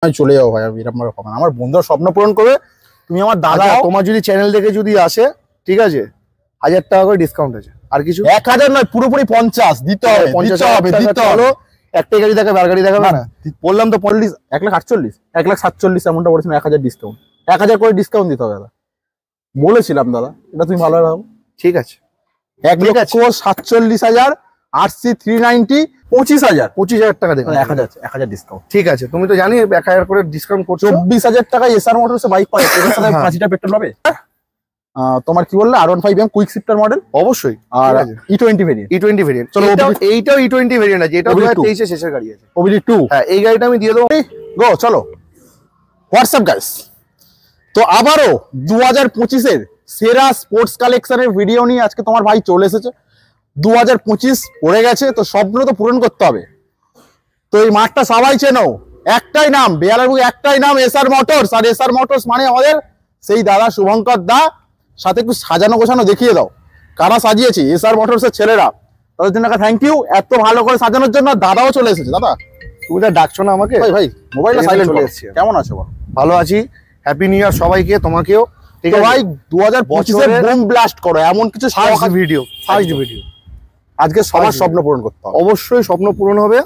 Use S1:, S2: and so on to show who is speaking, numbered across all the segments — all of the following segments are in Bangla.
S1: আমি চলে যাবো ভাই, আমি এরকম ভাবে হবে না। আমার বন্ধুরা স্বপ্ন পূরণ করবে, তুমি আমার দাদা।
S2: তোমার যদি চ্যানেল দেখে যদি আসে, ঠিক আছে, 1000 টাকা করে ডিসকাউন্ট আছে। আর কিছু
S1: 1000 নয়, পুরোপুরি 50 দিতে হবে,
S2: 50 দিতে হলো। একটাই গাড়ি দেখাবে, আর গাড়ি দেখাবে না।
S1: বললাম তো 1,48,000 1,47,000 এমনটা বলেছিলাম। 1000 ডিসকাউন্ট, 1000 করে ডিসকাউন্ট দিতে হবে দাদা, বলেছিলাম দাদা। এটা তুমি ভালো ভাবো।
S2: ঠিক আছে,
S1: 1,47,000 RC 390 25,000
S2: টাকা দেবে।
S1: 1000 ডিসকাউন্ট।
S2: ঠিক আছে, তুমি তো জানি 1000 করে ডিসকাউন্ট করছো।
S1: 24,000 টাকা এসআর মোটরসে বাইক পাবে, এর সাথে 5টা পেট্রোল পাবে। তোমার কি বললে R15M কুইক শিফটার মডেল অবশ্যই, আর E20 ভেরিয়েন্ট।
S2: চলো, এইটাও E20 ভেরিয়েন্ট আছে, এটা 2023 এর শেষের গাড়ি আছে,
S1: OBD2।
S2: হ্যাঁ, এই গাড়িটা আমি দিয়ে দেবো।
S1: গো চলো হোয়াটসঅ্যাপ গাইস। তো আবারও 2025 এর সেরা স্পোর্টস কালেকশনের ভিডিও নিয়ে আজকে তোমার ভাই চলে এসেছে। 2025 পড়ে গেছে, তো স্বপ্ন তো পূরণ করতে হবে। তো এই মাঠটা সবাই চেনো, একটাই নাম বেহালার বুকে, একটাই নাম এসআর মোটরস। আর এসআর মোটরস মানে আমাদের সেই দাদা শুভঙ্কর দা। সাথে একটু সাজানো গোছানো দেখিয়ে দাও, কারা সাজিয়েছি? এসআর মোটরসের ছেলেরা। তাদের জন্য থ্যাংক ইউ, এত ভালো করে সাজানোর জন্য। দাদাও চলে এসেছে। দাদা
S2: তুমি তো ডাকছো না আমাকে?
S1: ভাই মোবাইলটা সাইলেন্ট চলে এসেছে। কেমন আছো?
S2: ভালো আছি, হ্যাপি নিউ ইয়ার সবাইকে, তোমাকেও।
S1: ঠিক আছে ভাই, 2025 এর বুম ব্লাস্ট করো এমন কিছু
S2: ফার্স্ট ভিডিও।
S1: আজকে সবার স্বপ্ন পূরণ করতে হবে।
S2: অবশ্যই স্বপ্ন পূরণ হবে।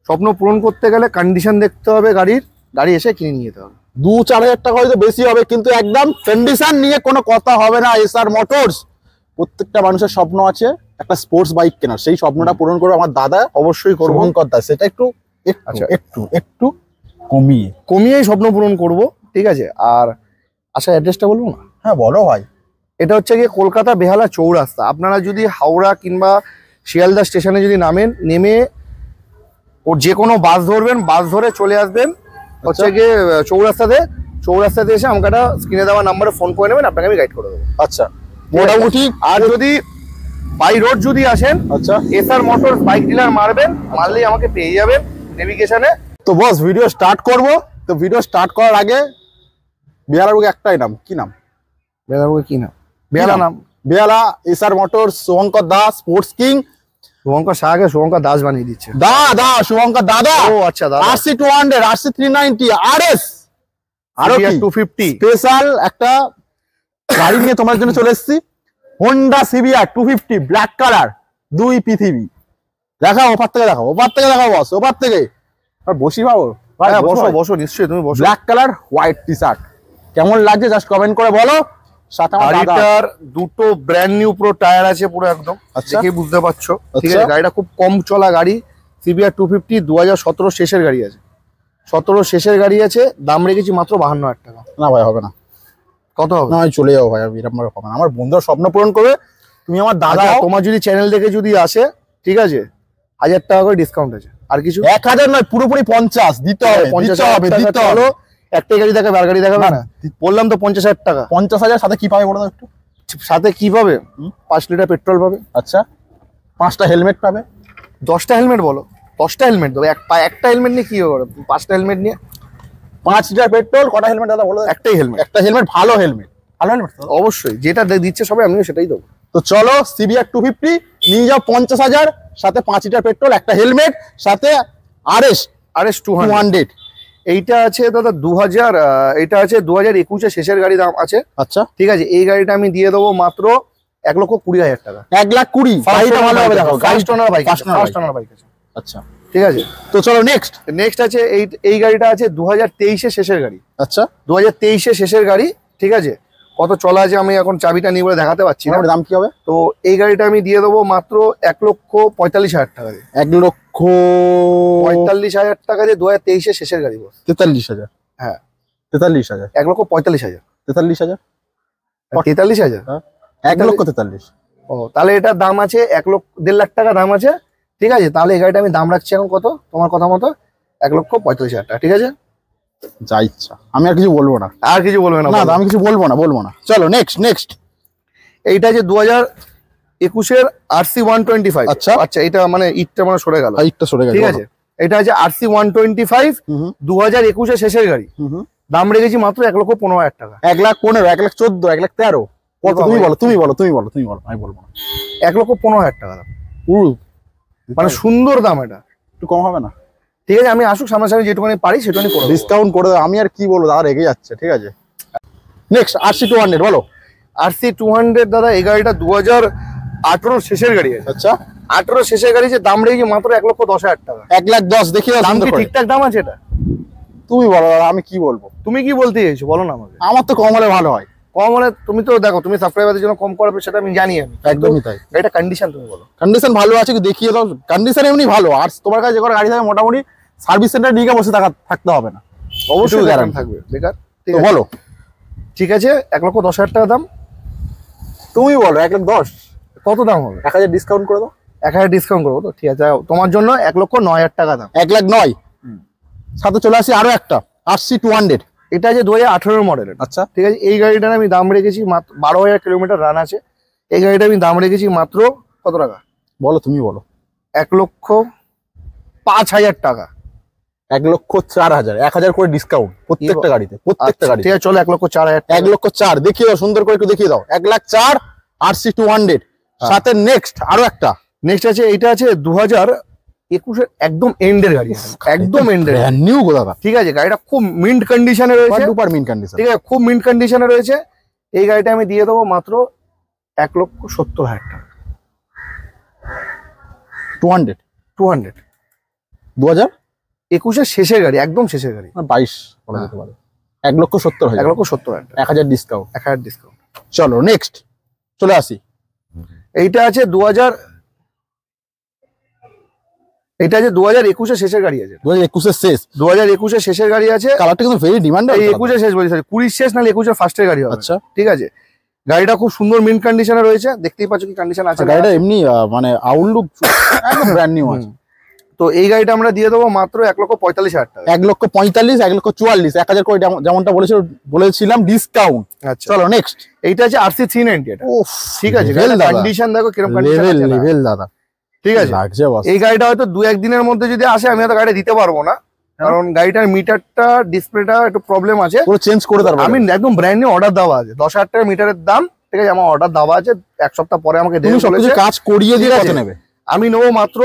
S2: স্বপ্ন পূরণ করতে গেলে কন্ডিশন দেখতে হবে গাড়ির, গাড়ি এসে কিনে নিয়ে যেতে হবে।
S1: 2-4 হাজার টাকা হয়তো বেশি হবে, কিন্তু একদম কন্ডিশন নিয়ে কোনো কথা হবে না। এসআর মোটরস, প্রত্যেকটা মানুষের স্বপ্ন আছে একটা স্পোর্টস বাইক কেনার, সেই স্বপ্নটা পূরণ করবে আমার দাদা।
S2: অবশ্যই করবো
S1: শুভঙ্কর দা, সেটা একটু একটু
S2: কমিয়ে স্বপ্ন পূরণ করব। ঠিক আছে, আর আচ্ছা অ্যাড্রেসটা বলবো না?
S1: হ্যাঁ বলো ভাই।
S2: এটা হচ্ছে গিয়ে কলকাতা বেহালা চৌরাস্তা। আপনারা যদি হাওড়া কিংবা শিয়ালদা স্টেশনে যদি নেমে ও যে কোনো বাস ধরবেন, বাস ধরে চলে আসবেন হচ্ছে গিয়ে চৌরাস্তাতে এসে আমাকে একটা স্ক্রিনে দেওয়া নাম্বারে ফোন করে নেবেন, আপনাকে আমি গাইড করে দেবো।
S1: আচ্ছা, মোটামুটি।
S2: আর যদি বাই রোড যদি আসেন,
S1: আচ্ছা,
S2: এসআর মোটরস বাইক ডিলার মারবেন, মারলেই আমাকে পেয়ে যাবেন নেভিগেশনে।
S1: তো বস ভিডিও স্টার্ট করব। তো ভিডিও স্টার্ট করার আগে বেহালার বুকে একটাই নাম, কি নাম?
S2: বেহালার বুকে কি নাম?
S1: Behala SR motors, Shubhankar Das sports king.
S2: Shubhankar শাহকে শুভঙ্কর দাস বানিয়ে দিচ্ছে।
S1: দাদা শুভঙ্কর দাদা।
S2: ও আচ্ছা, দাদা।
S1: RC 200 RC 390 RS
S2: আরো 250
S1: স্পেশাল একটা গাড়ি নিয়ে তোমার জন্য চলে এসেছি। হোন্ডা CBR 250 ব্ল্যাক কালার, 2 পৃথিবী। দেখাও ওপার থেকে, দেখাও ওপার থেকে, দেখাও বস ওপার থেকে। আর বসি পাবো ভাই?
S2: বসো নিশ্চয়ই, তুমি বসো।
S1: Black colour white T shirt, কেমন লাগছে জাস্ট কমেন্ট করে বলো। সাথে আমার
S2: গাড়িটার দুটো ব্র্যান্ড নিউ পুরো টায়ার আছে পুরো একদম, দেখে বুঝতে পারছো। ঠিক আছে, গাড়িটা খুব কম চলা গাড়ি। CBR 250 2017 শেষের গাড়ি আছে, 17 শেষের গাড়ি আছে। দাম রেখেছি মাত্র 52,000 টাকা।
S1: না ভাই হবে না।
S2: কত হবে?
S1: না আমি চলে যাবো ভাই, আমি এরকম ভাবে হবে না। আমার বন্ধুরা স্বপ্ন পূরণ করবে, তুমি আমার দাদা।
S2: তোমার যদি চ্যানেল দেখে যদি আসে, ঠিক আছে, 1000 টাকা করে ডিসকাউন্ট আছে। আর কিছু
S1: 1000 নয়, পুরোপুরি 50 দিতে হবে।
S2: 50,000 দিতে হলো। একটাই গাড়ি দেখাবে, আর গাড়ি দেখাবে না। বললাম তো 50,000 টাকা।
S1: 50,000 সাথে কি পাবে বলো তো একটু?
S2: সাথে কি পাবে? 5 লিটার পেট্রোল পাবে।
S1: আচ্ছা, 5টা হেলমেট পাবে।
S2: 10টা হেলমেট বলো? 10টা হেলমেট দেবো। একটা হেলমেট নিয়ে কি হবে? 5টা হেলমেট নিয়ে
S1: 5 লিটার পেট্রোল। কটা হেলমেট দাদা বলো?
S2: একটাই হেলমেট।
S1: একটা হেলমেট, ভালো হেলমেট।
S2: অবশ্যই, যেটা দিচ্ছে সবাই আমিও সেটাই দেবো।
S1: তো চলো CBR 250 নিয়ে যাও 50,000, সাথে 5 লিটার পেট্রোল, একটা হেলমেট, সাথে RS 200।
S2: এইটা আছে দাদা 2000, এটা আছে 2021 শেষের গাড়ি দাম আছে।
S1: আচ্ছা
S2: ঠিক আছে, এই গাড়িটা আমি দিয়ে দেবো মাত্র 1,20,000 টাকা।
S1: 1,20,000। গাড়িটা ভালো হবে, দেখো
S2: ফার্স্ট ওনার বাইক আছে।
S1: আচ্ছা
S2: ঠিক আছে,
S1: তো চলো নেক্সট
S2: আছে এই গাড়িটা আছে 2023 শেষের গাড়ি।
S1: আচ্ছা,
S2: 2023 শেষের গাড়ি। ঠিক আছে, কত চলা আছে আমি এখন চাবিটা নিয়ে বলে দেখাতে পারছি না।
S1: দাম কি হবে?
S2: তো এই গাড়িটা আমি দিয়ে দেবো মাত্র 1,45,000 টাকা দিয়ে।
S1: 1,45,000
S2: টাকা দিয়ে 2023 শেষের গাড়ি।
S1: 43,000?
S2: হ্যাঁ
S1: 43,000।
S2: 1,45,000।
S1: 43,000?
S2: 43,000?
S1: 1,43,000।
S2: ও, তাহলে এটার দাম আছে 1,50,000 টাকা দাম আছে। ঠিক আছে, তাহলে এই গাড়িটা আমি দাম রাখছি এখন কত তোমার কথা মতো? 1,45,000 টাকা। ঠিক আছে,
S1: যা ইচ্ছা, আমি আর কিছু বলবো না।
S2: আর কিছু বলবে না?
S1: আমি কিছু বলবো না। চলো নেক্সট।
S2: এইটা আছে 2021 RC 125।
S1: আচ্ছা
S2: আচ্ছা, এটা মানে ইটটা মানে সরে গেল। ঠিক আছে, এটা আছে RC 125 2021 শেষের গাড়ি। দাম রেখেছি মাত্র 1,15,000 টাকা।
S1: 1,15,000, 1,14,000, 1,13,000? কত? তুমি বলো। আমি বলবো না।
S2: 1,15,000 টাকা দাম, মানে সুন্দর দাম। এটা
S1: একটু কম হবে না?
S2: ঠিক আছে, আমি আসুক সামনাসামনি যেটুকুনি পারি সেটুকুনি করে
S1: ডিসকাউন্ট করে দাও। আমি আর কি বলবো দাদা, রেগে যাচ্ছে। ঠিক আছে, নেক্সট RC200 বলো।
S2: RC200 দাদা এই গাড়িটা 2018 শেষের গাড়ি আছে।
S1: আচ্ছা,
S2: 18 শেষের গাড়ি যে দাম রেখেছি মাত্র 1,10,000 টাকা।
S1: 1,10,000 দেখি
S2: দাম কি ঠিকঠাক দাম আছে এটা?
S1: তুমি বলো দাদা, আমি কি বলবো?
S2: তুমি কি বলতে চাইছো বলো না আমাকে।
S1: আমার তো কম হলে ভালো হয়।
S2: কম হলে তুমি তো দেখো, তুমি সাবস্ক্রাইবারদের জন্য কম করবে সেটা আমি জানি। আমি
S1: একদমই তাই।
S2: গাড়িটা কন্ডিশন তুমি বলো।
S1: কন্ডিশন ভালো আছে কি দেখিয়ে দাও। কন্ডিশন এমনি ভালো, আর তোমার কাছে যে কোনো গাড়ি থাকে মোটামুটি সার্ভিস সেন্টার নিয়ে বসে থাকতে হবে না,
S2: অবশ্যই গ্যারান্টি থাকবে বেকার। ঠিক
S1: আছে, বলো।
S2: ঠিক আছে, 1,10,000 টাকা দাম।
S1: তুমি বলো 1,10,000
S2: কত দাম হবে?
S1: 1,000 ডিসকাউন্ট করে দাও।
S2: 1,000 ডিসকাউন্ট করবো তো? ঠিক আছে, তোমার জন্য 1,09,000 টাকা দাম।
S1: 1,09,000। সাথে চলে আসি আরো একটা RC200।
S2: এটা যে 2018 মডেলের।
S1: আচ্ছা,
S2: ঠিক আছে, এই গাড়িটার আমি দাম রেখেছি মাত্র 12,000 কিলোমিটার রান আছে। এই গাড়িটা আমি দাম রেখেছি মাত্র কত টাকা
S1: বলো, তুমি বলো।
S2: 1,05,000 টাকা।
S1: 1,04,000, 1,000 করে ডিসকাউন্ট প্রত্যেকটা গাড়িতে, প্রত্যেকটা গাড়ি।
S2: ঠিক আছে, চলো 1,04,000।
S1: 1,04,000 দেখিয়ে দাও, সুন্দর করে একটু দেখিয়ে দাও। 1,04,000 RC200। সাথে নেক্সট আরো একটা।
S2: নেক্সট আছে, এইটা আছে 2021 একদম এন্ডের গাড়ি, একদম এন্ডের,
S1: ব্র্যান্ড নিউ গো দাদা।
S2: ঠিক আছে, গাড়িটা খুব মিন্ট কন্ডিশনে রয়েছে,
S1: সুপার মিন্ট কন্ডিশন।
S2: ঠিক আছে, খুব মিন্ট কন্ডিশনে রয়েছে। এই গাড়িটা আমি দিয়ে দেবো মাত্র 1,70,000 টাকা।
S1: 200
S2: 2021 শেষের গাড়ি, একদম শেষের গাড়ি,
S1: 22 বলা যেতে পারে। 1,70,000।
S2: 1,70,000 টাকা,
S1: 1,000 ডিসকাউন্ট।
S2: 1,000 ডিসকাউন্ট।
S1: চলো নেক্সট চলে আসি।
S2: এইটা আছে 2021 শেষের গাড়ি আছে।
S1: 2021 শেষ।
S2: 2021 শেষের গাড়ি আছে।
S1: কালারটা কিন্তু ভেরি ডিমান্ড।
S2: এই 21 শেষ বলি, 20 শেষ নাহলে 21 ফার্স্টের গাড়ি হবে।
S1: আচ্ছা,
S2: ঠিক আছে, গাড়িটা খুব সুন্দর মিন্ট কন্ডিশনে রয়েছে, দেখতেই পাচ্ছ কি কন্ডিশন আছে
S1: গাড়িটা। এমনি মানে আউটলুক একদম ব্র্যান্ড নিউ আছে।
S2: তো এই গাড়িটা আমরা দিয়ে দেবো মাত্র 1,45,000 টাকা।
S1: 1,45,000, 1,44,000, 1,000 করে যেমনটা বলেছিলাম ডিসকাউন্ট।
S2: আচ্ছা,
S1: চলো নেক্সট।
S2: এইটা আছে RC390। এটা ঠিক আছে, কন্ডিশন দেখো কিরকম
S1: কন্ডিশন আছে। লেভেল দাদা,
S2: ঠিক আছে। এই গাড়িটা হয়তো 2-1 দিনের মধ্যে যদি আসে, আমি হয়তো গাড়িটা দিতে পারবো না, কারণ গাড়িটার মিটারটা ডিসপ্লেটা একটু প্রবলেম আছে, পুরো
S1: চেঞ্জ করে দেবো।
S2: আমি একদম ব্র্যান্ড নিউ অর্ডার দেওয়া আছে। 10,000 টাকা মিটারের দাম। ঠিক আছে, আমার অর্ডার দেওয়া আছে, 1 সপ্তাহ পরে আমাকে দেবে বলেছে।
S1: কাজ করিয়ে দিয়ে কত নেবে?
S2: আমি নেবো মাত্র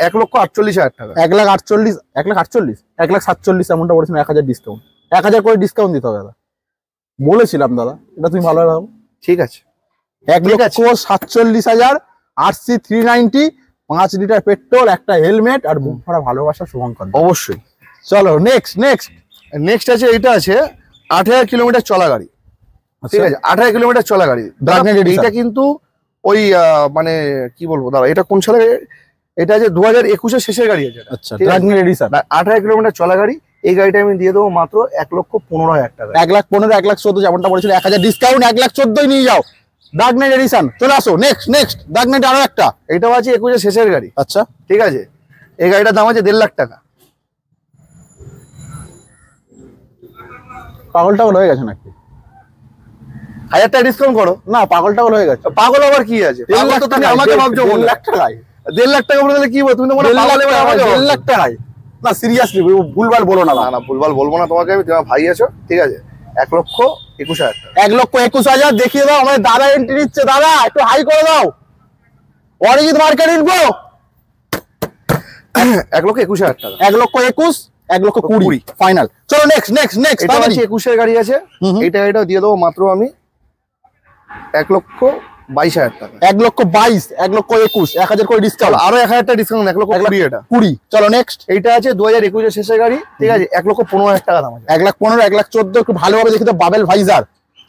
S2: 1,48,000 টাকা।
S1: 1,48,000, 1,47,000 এমনটা বলেছিলাম। 1,000 ডিসকাউন্ট, 1,000 করে ডিসকাউন্ট দিতে হবে দাদা, বলেছিলাম দাদা। এটা তুমি ভালো ভাবো।
S2: ঠিক আছে,
S1: 1,47,000 RC390, 5 লিটার পেট্রোল, একটা হেলমেট আর বুক ভরা ভালোবাসা শুভঙ্কর।
S2: অবশ্যই।
S1: চলো নেক্সট।
S2: নেক্সট আছে, এটা আছে 8,000 কিলোমিটার চলা গাড়ি। ঠিক আছে, 8,000 কিলোমিটার চলা গাড়ি। এটা কিন্তু ওই মানে কি বলবো দাদা, এটা কোন সালে? এটা আছে 2021 শেষের গাড়ি আছে।
S1: আচ্ছা, 8,000
S2: কিলোমিটার চলা গাড়ি। এই গাড়িটা আমি দিয়ে দেবো মাত্র 1,15,000 টাকা।
S1: 1,15,000, 1,14,000 যেমনটা বলেছিল। 1,000 ডিসকাউন্ট, 1,14,000 নিয়ে যাও। ডার্ক নাইট এডিশন চলে আসো। নেক্সট ডার্ক নাইট আরো একটা।
S2: এটাও আছে 21 শেষের গাড়ি।
S1: আচ্ছা,
S2: ঠিক আছে, এই গাড়িটার দাম আছে 1,50,000 টাকা।
S1: পাগল টাগল হয়ে গেছে নাকি?
S2: 1,000 টাকা ডিসকাউন্ট করো
S1: না। পাগল টাগল হয়ে গেছে?
S2: পাগল আবার কি আছে? তুমি আমাকে ভাবছো
S1: 1,00,000 টাকায়?
S2: 1,50,000 টাকা বলে কি বল? তুমি তো মনে
S1: 1,00,000 টাকায়? না সিরিয়াসলি ভুলভাল বলো না।
S2: না ভুলভাল বলবো না তোমাকে, আমি তোমার ভাই আছো। ঠিক আছে, 1,21,000 টাকা।
S1: 1,21,000 দেখিয়ে দাও। আমাদের দাদা এন্ট্রি নিচ্ছে। দাদা একটু হাই করে দাও। Arijit market info.
S2: 1,21,000 টাকা।
S1: 1,21,000, 1,20,000 ফাইনাল। চলো নেক্সট।
S2: এটা আছে 21 গাড়ি আছে। এটা দিয়ে দেবো মাত্র আমি 1,22,000 টাকা।
S1: 1,22,000, 1,21,000, 1,000 করে ডিসকাউন্ট।
S2: আরো 1,000 টাকা ডিসকাউন্ট, 1,20,000 এটা
S1: 20। চলো নেক্সট।
S2: এইটা আছে 2021 শেষের গাড়ি। ঠিক আছে, 1,15,000 টাকা দাম আছে।
S1: 1,15,000, 1,14,000 একটু ভালোভাবে দেখি তো। বাবেল ভাইজার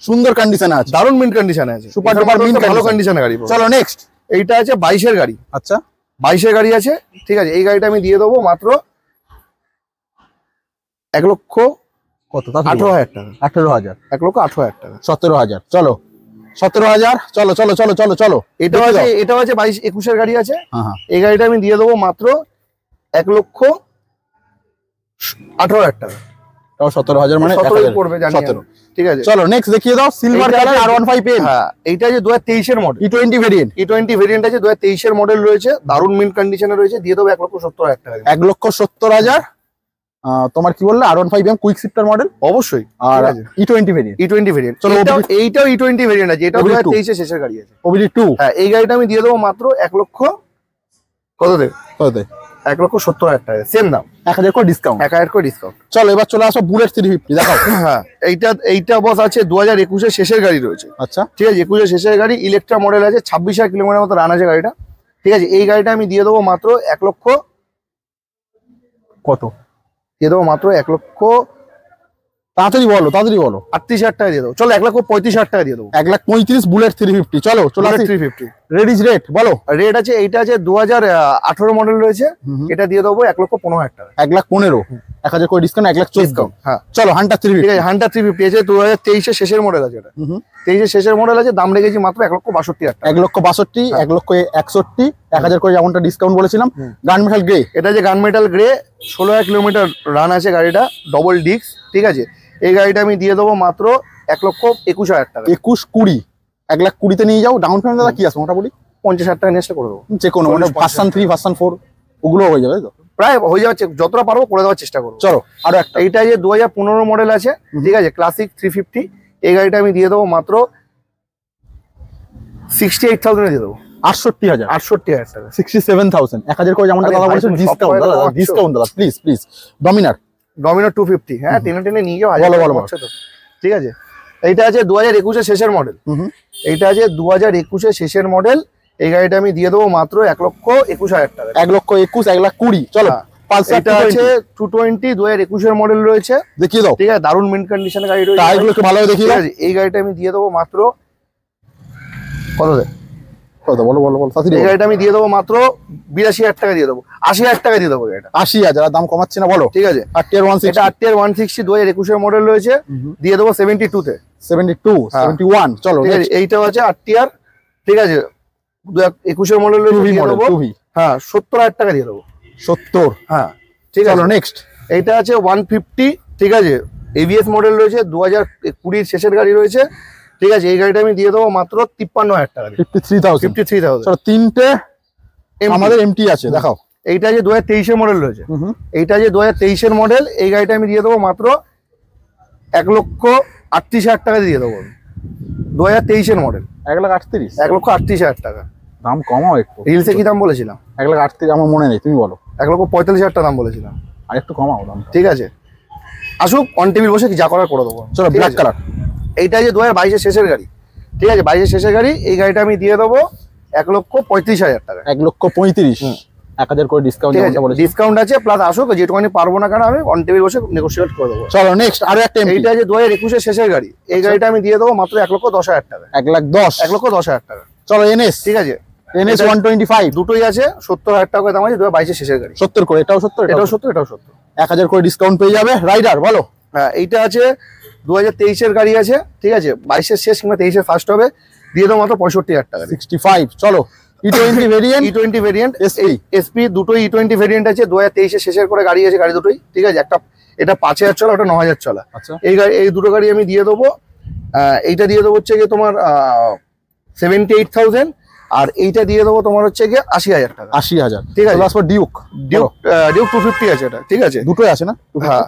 S1: সুন্দর কন্ডিশনে আছে,
S2: দারুণ মিন্ট কন্ডিশনে আছে,
S1: সুপার ডুপার মিন্ট
S2: ভালো কন্ডিশনে গাড়ি।
S1: চলো নেক্সট।
S2: এইটা আছে 22 গাড়ি।
S1: আচ্ছা,
S2: 22 গাড়ি আছে। ঠিক আছে, এই গাড়িটা আমি দিয়ে দেবো মাত্র 1,18,000 টাকা।
S1: 18,000,
S2: 1,18,000 টাকা।
S1: 17,000। চলো 17,000। চলো।
S2: এটাও আছে 22-21 গাড়ি আছে।
S1: হ্যাঁ,
S2: এই গাড়িটা আমি দিয়ে দেবো মাত্র 1,18,000 টাকা।
S1: 17,000 মানে
S2: 17 পড়বে, জানি।
S1: 17।
S2: ঠিক আছে,
S1: চলো নেক্সট দেখিয়ে দাও। Silver colour R15N।
S2: হ্যাঁ, এইটা যে 2023 এর model,
S1: E20 variant.
S2: E20 variant আছে, 2023 এর মডেল রয়েছে, দারুণ মিন্ট কন্ডিশনে রয়েছে। দিয়ে দেবো 1,70,000 টাকা।
S1: 1,70,000। তোমার কি বললে? R15M quick shifter model.
S2: অবশ্যই।
S1: আর E20 ভেরিয়েন্ট।
S2: E20 variant. এইটাও E20 ভেরিয়েন্ট আছে। এটা 2023 শেষের গাড়ি আছে।
S1: OBD2।
S2: হ্যাঁ, এই গাড়িটা আমি দিয়ে দেবো মাত্র 1,00,000। কত দেবে? 1,70,000 টাকা, সেম দাম,
S1: 1000 করে ডিসকাউন্ট,
S2: 1000 করে ডিসকাউন্ট।
S1: চলো এবার চলে আসো বুলেট 350 দেখাও।
S2: হ্যাঁ, এইটা বস আছে 2021 এর শেষের গাড়ি রয়েছে।
S1: আচ্ছা,
S2: ঠিক আছে, 21 এর শেষের গাড়ি, ইলেকট্রা মডেল আছে, 26,000 কিলোমিটার মতো রান আছে গাড়িটা। ঠিক আছে, এই গাড়িটা আমি দিয়ে দেবো মাত্র 1 লক্ষ,
S1: কত
S2: দিয়ে দেবো মাত্র 1 লক্ষ
S1: তাড়াতাড়ি বলো
S2: 38,000 টাকা দিয়ে দেবো। চলো 1,35,000 টাকা দিয়ে দেবো।
S1: 1,35,000 বুলেট 350। চলো চলে আসি
S2: 350
S1: রেডিজ রেট বলো।
S2: রেট আছে, এইটা আছে 2018 মডেল রয়েছে, এটা দিয়ে দেবো 1,15,000 টাকা।
S1: 1,15,000, 1000 করে ডিসকাউন্ট, 1,14,000।
S2: হ্যাঁ,
S1: চলো হান্টার 350।
S2: ঠিক আছে, হান্টার 350 আছে 2023 এর শেষের মডেল আছে, এটা 23 এর শেষের মডেল আছে, দাম রেখেছি মাত্র 1,62,000 টাকা।
S1: 1,62,000, 1,61,000, 1000 করে যেমনটা ডিসকাউন্ট বলেছিলাম। গান মেটাল গ্রে,
S2: এটা যে গান মেটাল গ্রে, 16,000 কিলোমিটার রান আছে গাড়িটা, ডবল ডিস্ক। ঠিক আছে, এই গাড়িটা আমি দিয়ে দেবো মাত্র 1,21,000 টাকা।
S1: 21-20, 1,20,000 নিয়ে যাও। ডাউন পেমেন্ট দাদা কি আছে মোটামুটি?
S2: 50,000 টাকা নিয়ে আসলে করে দেবো,
S1: যে কোনো মানে ভার্সন 3 ভার্সন 4 ওগুলো হয়ে যাবে তো,
S2: প্রায় হয়ে যাচ্ছে, যতটা পারবো করে দেওয়ার চেষ্টা করবো।
S1: চলো আরো একটা,
S2: এইটা যে 2015 মডেল আছে, ঠিক আছে, ক্লাসিক 350, এই গাড়িটা আমি দিয়ে দেবো মাত্র 68,000 দিয়ে দেবো।
S1: 68,000,
S2: 68,000 টাকা,
S1: 67,000, 1000 করে যেমনটা দাদা বলেছেন ডিসকাউন্ট। দাদা ডিসকাউন্ট দাদা প্লিজ। ডমিনার
S2: 250, হ্যাঁ, টেনে নিয়ে যাও।
S1: বলো।
S2: ঠিক আছে, এইটা আছে 2021 এর শেষের মডেল, এইটা আছে 2021 এর শেষের মডেল, এই গাড়িটা আমি দিয়ে দেবো মাত্র 1,21,000 টাকা।
S1: 1,21,000, 1,20,000। চলো
S2: এটা আছে 220, 2021 এর মডেল রয়েছে,
S1: দেখিয়ে দাও।
S2: ঠিক আছে, দারুন মিন্ট কন্ডিশনের গাড়ি রয়েছে,
S1: টায়ারগুলো একটু ভালোভাবে দেখিয়ে দাও।
S2: এই গাড়িটা আমি দিয়ে দেবো মাত্র কত দেয়,
S1: বলো
S2: এই গাড়িটা আমি দিয়ে দেবো মাত্র 82,000 টাকা দিয়ে দেবো, 80,000 টাকা দিয়ে দেবো এটা।
S1: 80,000, দাম কমাচ্ছে না বলো।
S2: ঠিক আছে,
S1: RTR 160,
S2: এটা RTR 160 2021 এর মডেল রয়েছে, দিয়ে দেবো 72 তে।
S1: 72, 71। চলো
S2: ঠিক আছে, এইটাও আছে RTR, ঠিক আছে, 2021 এর মডেল রয়েছে, দিয়ে দেবো হ্যাঁ 70,000 টাকা দিয়ে দেবো।
S1: 70,
S2: হ্যাঁ, ঠিক আছে।
S1: চলো নেক্সট,
S2: এইটা আছে 150, ঠিক আছে, ABS মডেল রয়েছে, 2020 শেষের গাড়ি রয়েছে। ঠিক আছে, এই গাড়িটা আমি দিয়ে দেবো মাত্র 53,000 টাকা,
S1: 53,000। চলো তিনটে আমাদের এমটি আছে দেখাও।
S2: এইটা যে 2023 এর মডেল রয়েছে, এইটা যে 2023 এর মডেল, এই গাড়িটা আমি দিয়ে দেবো মাত্র 1,38,000 টাকা দিয়ে দেবো। 2023 এর মডেল,
S1: 1,38,000,
S2: 1,38,000 টাকা।
S1: দাম কমাও একটু।
S2: রিলসে কি দাম বলেছিলাম?
S1: 1,38,000 আমার মনে নেই, তুমি বলো।
S2: 1,45,000 টাকা দাম বলেছিলাম।
S1: আর একটু কমাও দাম।
S2: ঠিক আছে, আসুক অন টেবিল বসে যা করার করে দেবো।
S1: চলো ব্ল্যাক কালার,
S2: এইটা যে 2022 এর শেষের গাড়ি, ঠিক আছে, 22 এর শেষের গাড়ি, এই গাড়িটা আমি দিয়ে দেবো 1,35,000 টাকা।
S1: 1,35,000, 1000 করে ডিসকাউন্ট
S2: ডিসকাউন্ট আছে, প্লাস আসুক, যেটুকুনি পারবো না কেন আমি অন টেবিল বসে নেগোশিয়েট করে দেবো।
S1: চলো নেক্সট আরো একটা এমটি।
S2: এইটা যে 2021 এর শেষের গাড়ি, এই গাড়িটা আমি দিয়ে দেবো মাত্র 1,10,000 টাকা।
S1: 1,10,000
S2: টাকা।
S1: চলো এনএস,
S2: ঠিক আছে,
S1: NS 125,
S2: দুটোই আছে, 70,000 টাকা দাম আছে, 2022 এর শেষের গাড়ি।
S1: 70 করে, এটাও 70,
S2: এটাও 70।
S1: 1000 করে ডিসকাউন্ট পেয়ে যাবে। রাইডার বলো।
S2: হ্যাঁ, এইটা আছে 2023 এর গাড়ি আছে, ঠিক আছে, 22 এর শেষ কিংবা 23 এর ফার্স্ট হবে, দিয়ে দেবো মাত্র 65,000 টাকা।
S1: 65। চলো E20 variant,
S2: E20 variant, SP দুটোই E20 ভেরিয়েন্ট আছে, 2023 এর শেষের করে গাড়ি আছে গাড়ি দুটোই। ঠিক আছে, একটা এটা 5,000 চলা, ওটা 9,000 চলা।
S1: আচ্ছা,
S2: এই দুটো গাড়ি আমি দিয়ে দেবো। এইটা দিয়ে দেবো হচ্ছে গিয়ে তোমার 78,000, আর এইটা দিয়ে দেবো তোমার হচ্ছে গিয়ে 80,000 টাকা।
S1: 80,000,
S2: ঠিক আছে।
S1: তারপর ডিউক
S2: 250 আছে এটা, ঠিক আছে,
S1: দুটোই আছে না?
S2: হ্যাঁ,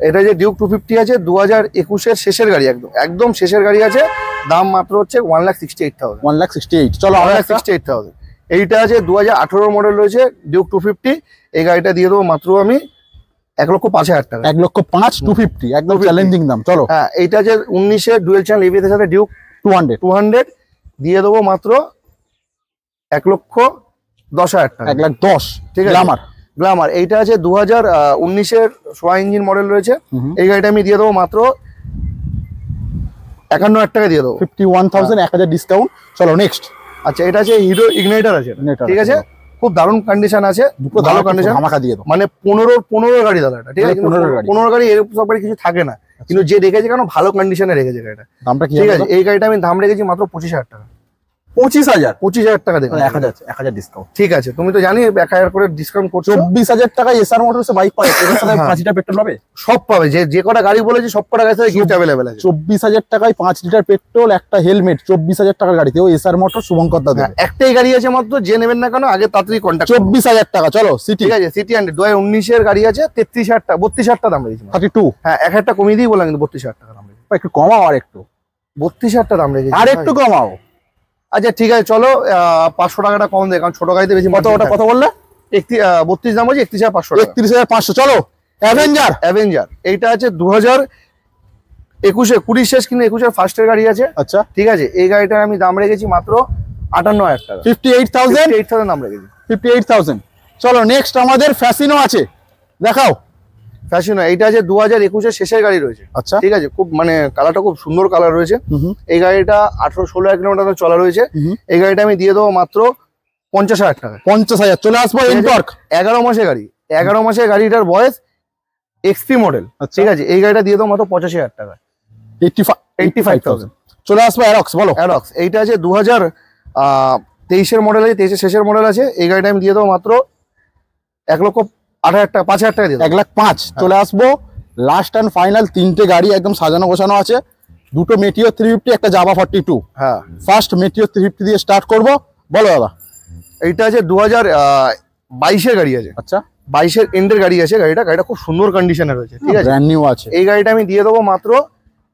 S2: এটা যে ডিউক 250 আছে, 2021 এর শেষের গাড়ি, একদম শেষের গাড়ি আছে, দাম মাত্র হচ্ছে 1,68,000।
S1: 1,68,000। চলো
S2: 1,68,000। এইটা আছে 2018 মডেল রয়েছে, ডিউক 250, এই গাড়িটা দিয়ে দেবো মাত্র আমি 1,05,000 টাকা।
S1: 1,05,000, 250, একদম চ্যালেঞ্জিং দাম। চলো
S2: হ্যাঁ, এইটা যে 19 এর ডুয়েল চ্যানেল ABS এর সাথে ডিউক 200 দিয়ে দেবো মাত্র 1,10,000 টাকা।
S1: 1,10,000,
S2: ঠিক আছে। গ্ল্যামার এইটা আছে 2019 এর সোয়া ইঞ্জিন মডেল রয়েছে, এই গাড়িটা আমি দিয়ে দেবো মাত্র 51,000 টাকা দিয়ে দেবো।
S1: 51,000, 1000 ডিসকাউন্ট। চলো নেক্সট।
S2: আচ্ছা, এটা আছে হিরো ইগনাইটার আছে, ঠিক আছে, খুব দারুণ কন্ডিশন আছে, ভালো কন্ডিশন,
S1: ধামাকা দিয়ে দাও।
S2: মানে 15 গাড়ি দাদা এটা, ঠিক আছে, 15 গাড়ি এরকম সব গাড়ি কিছু থাকে না, কিন্তু যে রেখেছে কেন ভালো কন্ডিশনে রেখেছে গাড়িটা।
S1: দামটা কি?
S2: ঠিক আছে, এই গাড়িটা আমি দাম রেখেছি মাত্র 25,000 টাকা।
S1: 25,000
S2: টাকা দেখুন,
S1: 1,000 ডিসকাউন্ট।
S2: ঠিক আছে, তুমি তো জানি 1,000 করে ডিসকাউন্ট করছো।
S1: 24,000 টাকা এসআর মোটরসে বাইক পাবে, এর সাথে 5 লিটার পেট্রোল পাবে,
S2: সব পাবে, যে কটা গাড়ি বলেছি সব কটা গাড়িতে গিফট अवेलेबल আছে।
S1: 24,000 টাকায় 5 লিটার পেট্রোল, একটা হেলমেট, 24,000 টাকার গাড়িতে, ও এসআর মোটর শুভঙ্কর দা দেবে।
S2: একটাই গাড়ি আছে মাত্র, যে নেবেন না কেন আগে তাড়াতাড়ি কন্টাক্ট।
S1: 24,000 টাকা। চলো সিটি,
S2: ঠিক আছে, সিটি 100 2019 এর গাড়ি আছে, 33,000 টাকা, 32,000 টাকা দাম রেখেছি।
S1: 32,
S2: হ্যাঁ, 1,000 টাকা কমিয়ে দিই বললাম, কিন্তু 32,000 টাকা দাম রেখেছি।
S1: একটু কমাও, আর একটু
S2: 32,000 টাকা দাম রেখেছি,
S1: আর একটু কমাও।
S2: আচ্ছা ঠিক আছে, চলো 500 টাকাটা কম দেয়, কারণ ছোট গাড়িতে বেশি।
S1: কত বললে?
S2: 32 দাম আছে 31,500 টাকা।
S1: 31,500। চলো অ্যাভেঞ্জার।
S2: অ্যাভেঞ্জার এইটা আছে 2021 শেষ কিন্তু 21 ফার্স্টের গাড়ি আছে।
S1: আচ্ছা
S2: ঠিক আছে, এই গাড়িটার আমি দাম রেখেছি মাত্র 58,000 টাকা।
S1: 58,000
S2: দাম রেখেছি।
S1: 58,000। চলো নেক্সট আমাদের ফ্যাসিনো আছে, দেখাও।
S2: ফ্যাশন এইটা আছে 2021 শেষের গাড়ি রয়েছে।
S1: আচ্ছা
S2: ঠিক আছে, খুব মানে কালারটা খুব সুন্দর কালার রয়েছে। এই গাড়িটা 18-16 কিলোমিটার চলা রয়েছে। এই গাড়িটা আমি দিয়ে দেবো মাত্র 50,000 টাকা।
S1: 50,000। চলে আসবো এনটর্ক।
S2: 11 মাসের গাড়ি, 11 মাসের গাড়িটার বয়স, এক্সপি মডেল। ঠিক আছে, এই গাড়িটা দিয়ে দেবো মাত্র 85,000 টাকা।
S1: 85,000। চলে আসবো অ্যারক্স, বলো।
S2: অ্যারক্স এইটা আছে 2023 মডেল আছে, 23 শেষের মডেল আছে। এই গাড়িটা আমি দিয়ে দেবো মাত্র 1,08,000 টাকা, 5,000 টাকা দিয়ে দেবো।
S1: 1,05,000। চলে আসবো লাস্ট অ্যান্ড ফাইনাল, তিনটে গাড়ি একদম সাজানো গোছানো আছে, দুটো মেটিও 350, একটা জাভা 42।
S2: হ্যাঁ,
S1: ফার্স্ট মেটিও 350 দিয়ে স্টার্ট করবো, বলো দাদা।
S2: এইটা আছে 2022 গাড়ি আছে।
S1: আচ্ছা
S2: 22 এন্ডের গাড়ি আছে। গাড়িটা খুব সুন্দর কন্ডিশনে রয়েছে। ঠিক আছে,
S1: ব্র্যান্ড নিউ আছে।
S2: এই গাড়িটা আমি দিয়ে দেবো মাত্র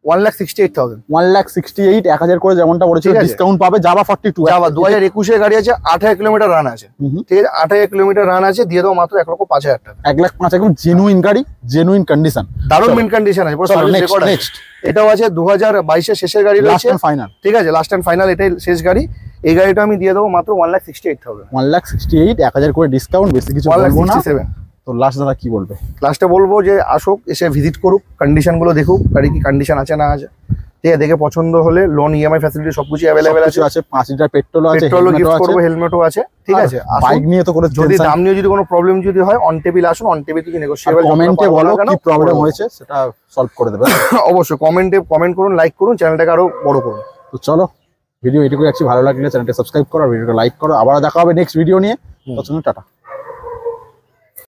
S2: 1,68,000।
S1: 1,68,000, 1,000 করে যেমনটা বলেছিল, ডিসকাউন্ট পাবে। জাভা 42,
S2: জাভা 2021 গাড়ি আছে, 28 কিলোমিটার রান আছে। ঠিক আছে, 28 কিলোমিটার রান আছে, দিয়ে দেবো মাত্র 1,05,000 টাকা।
S1: 1,05,000 একদম জেনুইন গাড়ি, জেনুইন কন্ডিশন,
S2: দারুণ মেন কন্ডিশন আছে, পুরো সার্ভিস রেকর্ড আছে। এটাও আছে 2022 শেষের গাড়ি রয়েছে,
S1: ফাইনাল।
S2: ঠিক আছে, লাস্ট এন্ড ফাইনাল, এটাই শেষ গাড়ি। এই গাড়িটা আমি দিয়ে দেবো মাত্র 1,68,000।
S1: 1,68,000, 1,000 করে ডিসকাউন্ট, বেশি কিছু বলবো না।
S2: 1,67,000।
S1: তো লাস্ট দাদা কি বলবে?
S2: লাস্টে বলবো যে আসুক, এসে ভিজিট করুক, কন্ডিশন গুলো দেখুক, গাড়ি কি কন্ডিশন আছে না আছে। ঠিক আছে, দেখে পছন্দ হলে লোন, ইএমআই ফ্যাসিলিটি সবকিছু অ্যাভেলেবেল আছে।
S1: 5 লিটার পেট্রোল আছে,
S2: পেট্রোলও গিফট করবো, হেলমেটও আছে। ঠিক আছে,
S1: বাইক নিয়ে তো কোনো
S2: যদি দাম নিয়ে যদি কোনো প্রবলেম যদি হয়, অন টেবিল আসুন, অন টেবিল কিছু নেগোশিয়েবল।
S1: কমেন্টে বলো কি প্রবলেম হয়েছে, সেটা সলভ করে দেবে।
S2: অবশ্যই কমেন্ট করুন, লাইক করুন, চ্যানেলটাকে আরো বড় করুন।
S1: তো চলো, ভিডিও এটুকু ভালো লাগলে চ্যানেলটা সাবস্ক্রাইব করো, ভিডিওটা লাইক করো। আবার দেখা হবে নেক্সট ভিডিও নিয়ে। টাটা।